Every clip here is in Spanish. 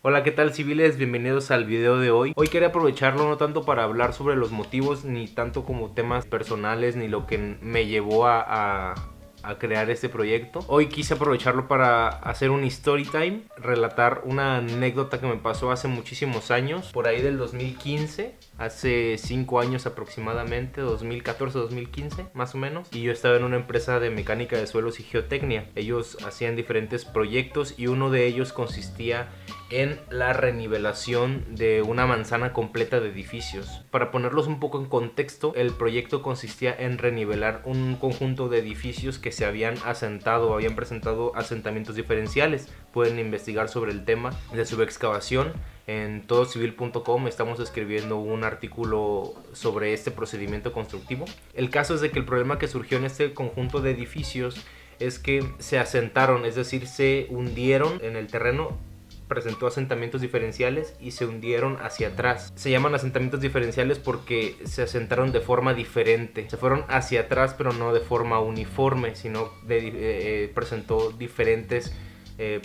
Hola, ¿qué tal, civiles? Bienvenidos al video de hoy. Hoy quería aprovecharlo no tanto para hablar sobre los motivos, ni tanto como temas personales, ni lo que me llevó a crear este proyecto. Hoy quise aprovecharlo para hacer un story time, relatar una anécdota que me pasó hace muchísimos años, por ahí del 2015, hace 5 años aproximadamente, 2014-2015 más o menos. Y yo estaba en una empresa de mecánica de suelos y geotecnia. Ellos hacían diferentes proyectos y uno de ellos consistía en la renivelación de una manzana completa de edificios. Para ponerlos un poco en contexto, el proyecto consistía en renivelar un conjunto de edificios que se habían asentado, habían presentado asentamientos diferenciales. Pueden investigar sobre el tema de subexcavación. En todocivil.com estamos escribiendo un artículo sobre este procedimiento constructivo. El caso es de que el problema que surgió en este conjunto de edificios es que se asentaron, es decir, se hundieron en el terreno. Presentó asentamientos diferenciales y se hundieron hacia atrás. Se llaman asentamientos diferenciales porque se asentaron de forma diferente. Se fueron hacia atrás, pero no de forma uniforme, sino presentó diferentes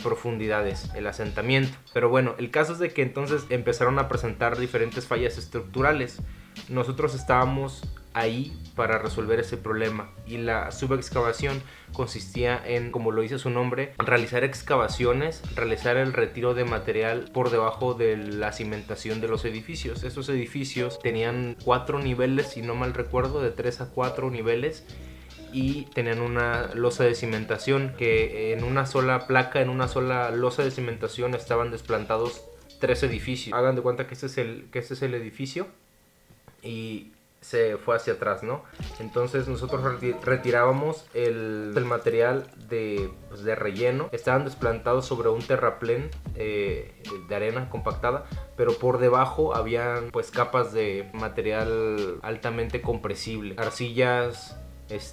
profundidades el asentamiento. Pero bueno, el caso es de que entonces empezaron a presentar diferentes fallas estructurales. Nosotros estábamos ahí para resolver ese problema, y la subexcavación consistía en, como lo dice su nombre, realizar excavaciones, realizar el retiro de material por debajo de la cimentación de los edificios. Estos edificios tenían 4 niveles, si no mal recuerdo, de 3 a 4 niveles, y tenían una losa de cimentación que en una sola placa, en una sola losa de cimentación estaban desplantados 3 edificios. Hagan de cuenta que este es el edificio y se fue hacia atrás, ¿no? Entonces nosotros retirábamos el material de relleno. Estaban desplantados sobre un terraplén de arena compactada, pero por debajo habían pues capas de material altamente compresible, arcillas,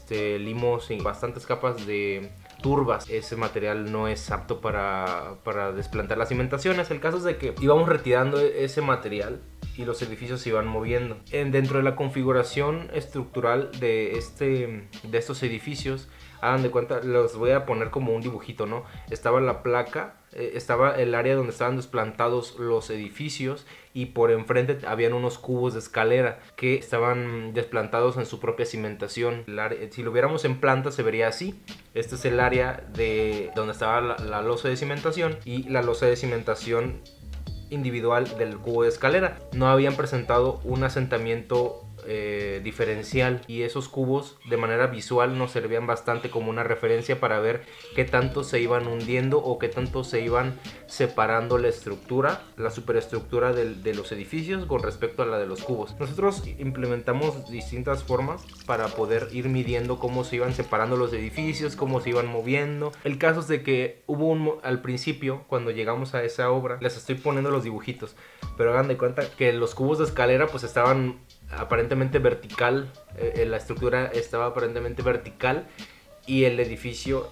limos y bastantes capas de turbas. Ese material no es apto para desplantar las cimentaciones. El caso es de que íbamos retirando ese material y los edificios se iban moviendo. Dentro de la configuración estructural de estos edificios, hagan de cuenta, los voy a poner como un dibujito, ¿no? Estaba la placa, estaba el área donde estaban desplantados los edificios, y por enfrente habían unos cubos de escalera que estaban desplantados en su propia cimentación. Si lo viéramos en planta se vería así. Este es el área de donde estaba la losa de cimentación, y la losa de cimentación individual del cubo de escalera. No habían presentado un asentamiento diferencial, y esos cubos de manera visual nos servían bastante como una referencia para ver qué tanto se iban hundiendo o qué tanto se iban separando la estructura, la superestructura de los edificios con respecto a la de los cubos. Nosotros implementamos distintas formas para poder ir midiendo cómo se iban separando los edificios, cómo se iban moviendo. El caso es de que hubo al principio, cuando llegamos a esa obra, les estoy poniendo los dibujitos, pero hagan de cuenta que los cubos de escalera pues estaban aparentemente vertical, la estructura estaba aparentemente vertical y el edificio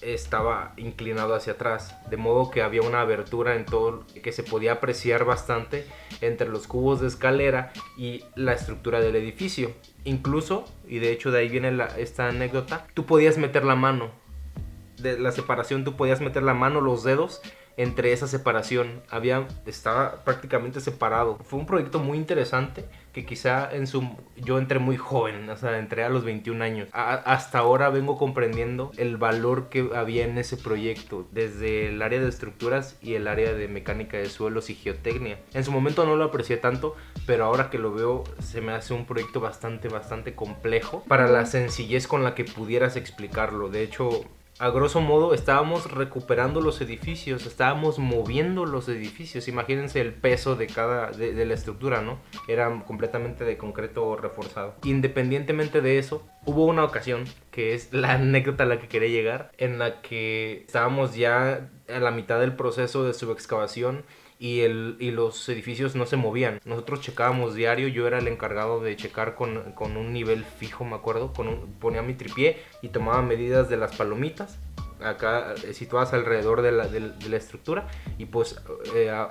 estaba inclinado hacia atrás, de modo que había una abertura en todo, que se podía apreciar bastante entre los cubos de escalera y la estructura del edificio. Incluso, y de hecho de ahí viene esta anécdota, tú podías meter la mano de la separación, tú podías meter la mano, los dedos entre esa separación, estaba prácticamente separado. Fue un proyecto muy interesante que quizá yo entré muy joven, o sea, entré a los 21 años. Hasta ahora vengo comprendiendo el valor que había en ese proyecto, desde el área de estructuras y el área de mecánica de suelos y geotecnia. En su momento no lo aprecié tanto, pero ahora que lo veo se me hace un proyecto bastante complejo para la sencillez con la que pudieras explicarlo. De hecho, a grosso modo estábamos recuperando los edificios, estábamos moviendo los edificios. Imagínense el peso de la estructura, ¿no? Era completamente de concreto reforzado. Independientemente de eso, hubo una ocasión, que es la anécdota a la que quería llegar, en la que estábamos ya a la mitad del proceso de subexcavación y los edificios no se movían. Nosotros checábamos diario, yo era el encargado de checar con un nivel fijo, me acuerdo, ponía mi tripié y tomaba medidas de las palomitas acá situadas alrededor de la estructura, y pues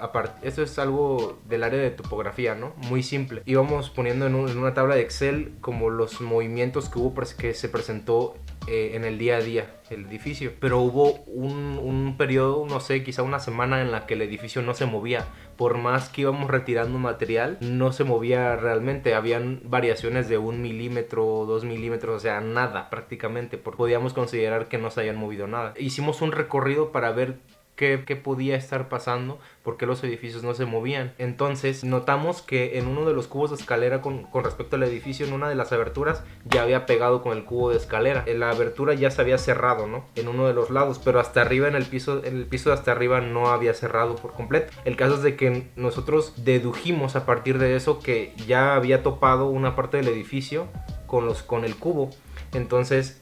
aparte, esto es algo del área de topografía, ¿no? Muy simple. Íbamos poniendo en una tabla de Excel como los movimientos que se presentó en el día a día el edificio. Pero hubo un periodo, no sé, quizá una semana en la que el edificio no se movía. Por más que íbamos retirando material, no se movía realmente. Habían variaciones de 1 milímetro, 2 milímetros, o sea, nada prácticamente. Porque podíamos considerar que no se habían movido nada. Hicimos un recorrido para ver qué podía estar pasando, por qué los edificios no se movían. Entonces notamos que en uno de los cubos de escalera con respecto al edificio, en una de las aberturas ya había pegado con el cubo de escalera. La abertura ya se había cerrado, ¿no? En uno de los lados, pero hasta arriba en el piso de hasta arriba no había cerrado por completo. El caso es de que nosotros dedujimos a partir de eso que ya había topado una parte del edificio con el cubo. Entonces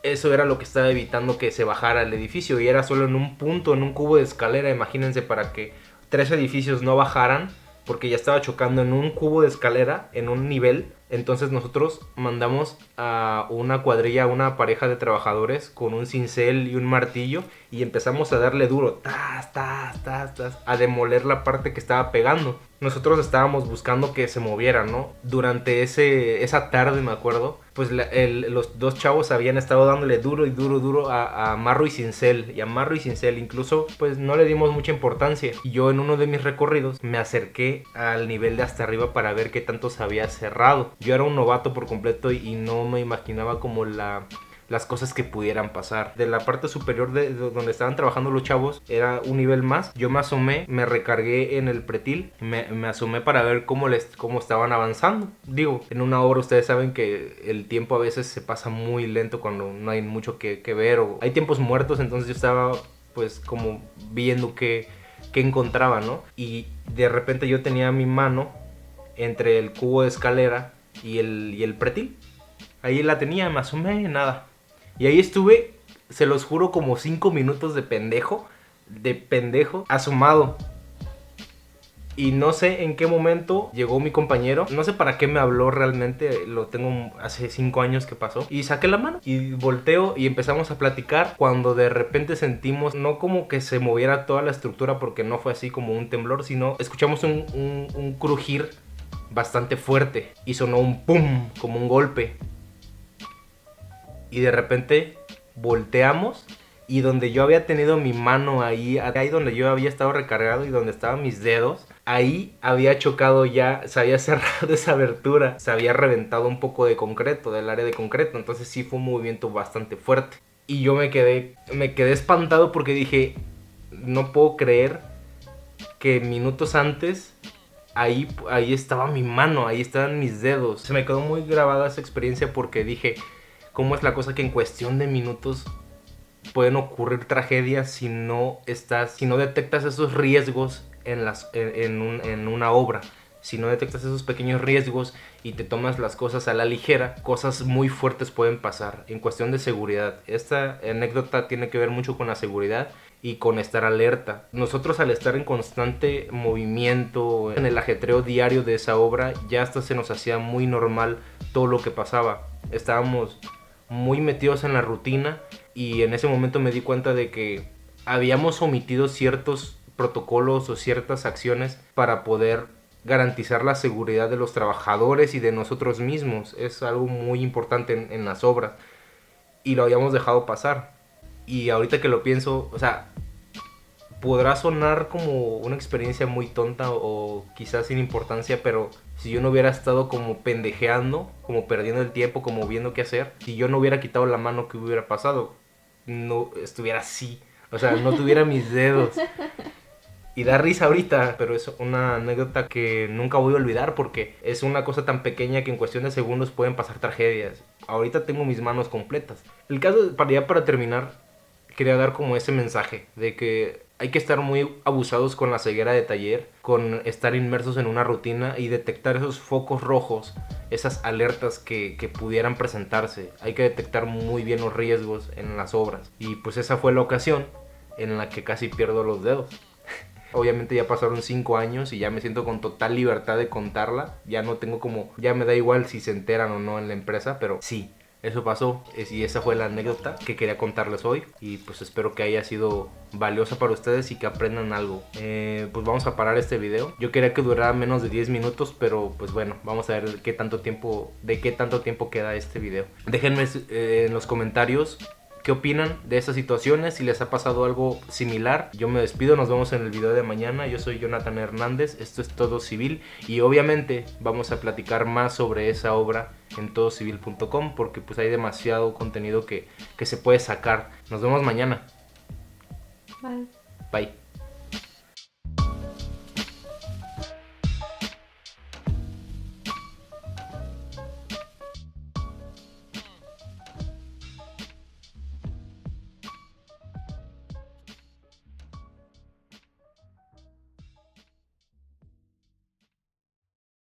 eso era lo que estaba evitando que se bajara el edificio, y era solo en un punto, en un cubo de escalera. Imagínense, para que 3 edificios no bajaran, porque ya estaba chocando en un cubo de escalera, en un nivel. Entonces nosotros mandamos a una cuadrilla, a una pareja de trabajadores con un cincel y un martillo, y empezamos a darle duro, a demoler la parte que estaba pegando. Nosotros estábamos buscando que se moviera, ¿no? Durante esa tarde, me acuerdo, pues los dos chavos habían estado dándole duro a marro y cincel, incluso pues no le dimos mucha importancia. Y yo en uno de mis recorridos me acerqué al nivel de hasta arriba para ver qué tanto se había cerrado. Yo era un novato por completo y no me imaginaba como las cosas que pudieran pasar. De la parte superior de donde estaban trabajando los chavos era un nivel más. Yo me asomé, me recargué en el pretil, me asomé para ver cómo estaban avanzando. Digo, en una obra ustedes saben que el tiempo a veces se pasa muy lento cuando no hay mucho que ver, o hay tiempos muertos. Entonces yo estaba pues como viendo qué encontraba, ¿no? Y de repente yo tenía mi mano entre el cubo de escalera y el pretil. Ahí la tenía, me asomé, nada. Y ahí estuve, se los juro, como 5 minutos de pendejo, asomado. Y no sé en qué momento llegó mi compañero. No sé para qué me habló realmente. Lo tengo hace 5 años que pasó. Y saqué la mano y volteo y empezamos a platicar. Cuando de repente sentimos, no como que se moviera toda la estructura, porque no fue así como un temblor, sino escuchamos un crujir bastante fuerte. Y sonó un pum, como un golpe. Y de repente volteamos, y donde yo había tenido mi mano ahí donde yo había estado recargado y donde estaban mis dedos, ahí había chocado ya, se había cerrado esa abertura, se había reventado un poco de concreto, del área de concreto. Entonces sí fue un movimiento bastante fuerte. Y yo me quedé espantado, porque dije, no puedo creer que minutos antes ahí estaba mi mano, ahí estaban mis dedos. Se me quedó muy grabada esa experiencia, porque dije, ¿cómo es la cosa que en cuestión de minutos pueden ocurrir tragedias si no detectas esos riesgos en una obra? Si no detectas esos pequeños riesgos y te tomas las cosas a la ligera, cosas muy fuertes pueden pasar en cuestión de seguridad. Esta anécdota tiene que ver mucho con la seguridad y con estar alerta. Nosotros, al estar en constante movimiento, en el ajetreo diario de esa obra, ya hasta se nos hacía muy normal todo lo que pasaba. Estábamos muy metidos en la rutina, y en ese momento me di cuenta de que habíamos omitido ciertos protocolos o ciertas acciones para poder garantizar la seguridad de los trabajadores y de nosotros mismos. Es algo muy importante en las obras, y lo habíamos dejado pasar. Y ahorita que lo pienso, o sea, podrá sonar como una experiencia muy tonta o quizás sin importancia, pero si yo no hubiera estado como pendejeando, como perdiendo el tiempo, como viendo qué hacer, si yo no hubiera quitado la mano, ¿qué hubiera pasado? No estuviera así, o sea, no tuviera mis dedos. Y da risa ahorita, pero es una anécdota que nunca voy a olvidar, porque es una cosa tan pequeña que en cuestión de segundos pueden pasar tragedias. Ahorita tengo mis manos completas. El caso, para terminar, quería dar como ese mensaje de que hay que estar muy abusados con la ceguera de taller, con estar inmersos en una rutina y detectar esos focos rojos, esas alertas que pudieran presentarse. Hay que detectar muy bien los riesgos en las obras. Y pues esa fue la ocasión en la que casi pierdo los dedos. Obviamente ya pasaron 5 años y ya me siento con total libertad de contarla. Ya no tengo ya me da igual si se enteran o no en la empresa, pero sí, Eso pasó y esa fue la anécdota que quería contarles hoy. Y pues espero que haya sido valiosa para ustedes y que aprendan algo. Pues vamos a parar este video. Yo quería que durara menos de 10 minutos, pero pues bueno, vamos a ver de qué tanto tiempo queda este video. Déjenme en los comentarios qué opinan de esas situaciones, si les ha pasado algo similar. Yo me despido, nos vemos en el video de mañana. Yo soy Jonathan Hernández, esto es Todo Civil y obviamente vamos a platicar más sobre esa obra en todocivil.com porque pues hay demasiado contenido que se puede sacar. Nos vemos mañana. Bye. Bye.